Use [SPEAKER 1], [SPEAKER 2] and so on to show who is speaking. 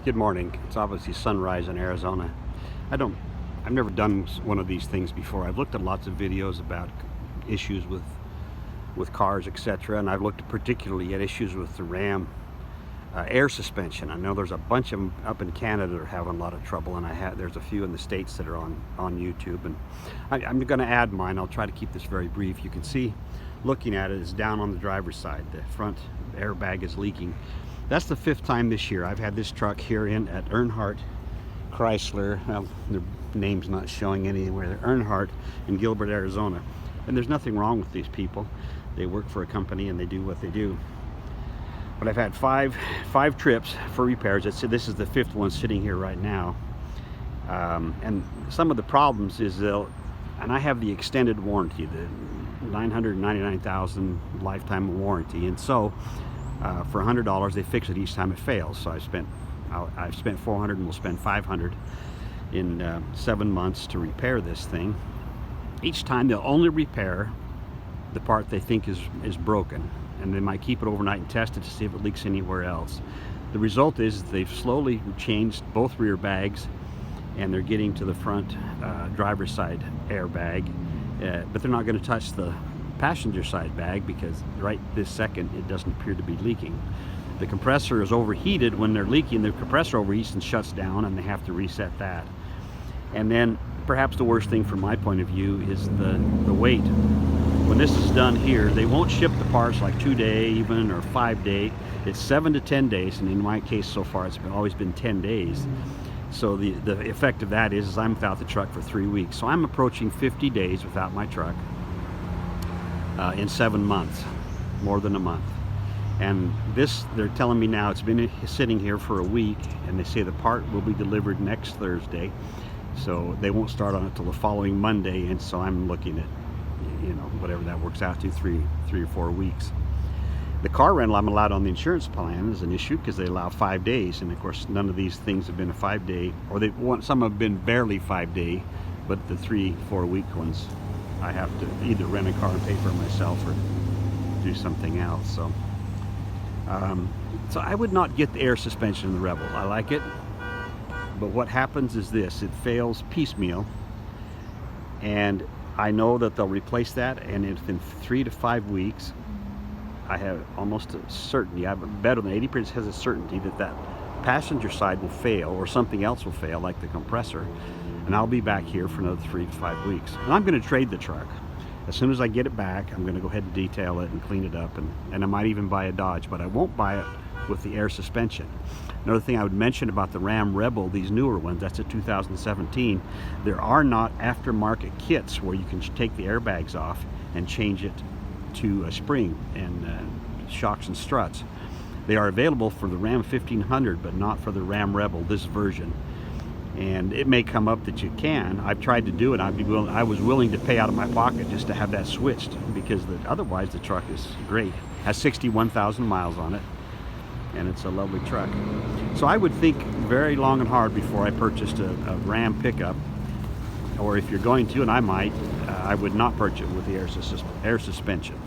[SPEAKER 1] Good morning. It's obviously sunrise in Arizona. I've never done one of these things before. I've looked at lots of videos about issues with cars, etc., and I've looked particularly at issues with the Ram air suspension. I know there's a bunch of them up in Canada that are having a lot of trouble, and there's a few in the States that are on YouTube, and I'm going to add mine. I'll try to keep this very brief. You can see, looking at it, it's down on the driver's side. The front airbag is leaking. That's the 5th time this year I've had this truck here at Earnhardt Chrysler. Well, their name's not showing anywhere. They're Earnhardt in Gilbert, Arizona. And there's nothing wrong with these people. They work for a company and they do what they do. But I've had five trips for repairs. This is the 5th one sitting here right now. And some of the problems is and I have the extended warranty, the $999,000 lifetime warranty, and so for $100 they fix it each time it fails. So I've spent $400 and we'll spend $500 in 7 months to repair this thing. Each time they'll only repair the part they think is broken, and they might keep it overnight and test it to see if it leaks anywhere else. The result is they've slowly changed both rear bags, and they're getting to the front driver's side airbag, but they're not going to touch the passenger side bag because right this second it doesn't appear to be leaking. The compressor is overheated. When they're leaking, the compressor overheats and shuts down, and they have to reset that. And then perhaps the worst thing from my point of view is the wait. When this is done here, they won't ship the parts like 2-day even or 5-day. It's 7 to 10 days, and in my case so far it's always been 10 days. So the effect of that is I'm without the truck for 3 weeks. So I'm approaching 50 days without my truck in 7 months, more than a month. And this, they're telling me now, it's been sitting here for a week, and they say the part will be delivered next Thursday. So they won't start on it till the following Monday, and so I'm looking at, whatever that works out to, three or 4 weeks. The car rental I'm allowed on the insurance plan is an issue because they allow 5 days, and of course none of these things have been a 5-day, or some have been barely 5-day, but the 3-4 week ones I have to either rent a car and pay for it myself or do something else. So I would not get the air suspension in the Rebel. I like it, but what happens is this: it fails piecemeal, and I know that they'll replace that, and within 3 to 5 weeks I have almost a certainty, I have better than 80% has a certainty that passenger side will fail, or something else will fail like the compressor, and I'll be back here for another 3 to 5 weeks. And I'm going to trade the truck. As soon as I get it back, I'm going to go ahead and detail it and clean it up, and I might even buy a Dodge, but I won't buy it with the air suspension. Another thing I would mention about the Ram Rebel, these newer ones, that's a 2017, there are not aftermarket kits where you can take the airbags off and change it to a spring and shocks and struts. They are available for the Ram 1500, but not for the Ram Rebel, this version. And it may come up that you can. I've tried to do it. I was willing to pay out of my pocket just to have that switched, because otherwise the truck is great. Has 61,000 miles on it, and it's a lovely truck. So I would think very long and hard before I purchased a Ram pickup, or if you're going to, and I might, I would not purchase it with the air suspension.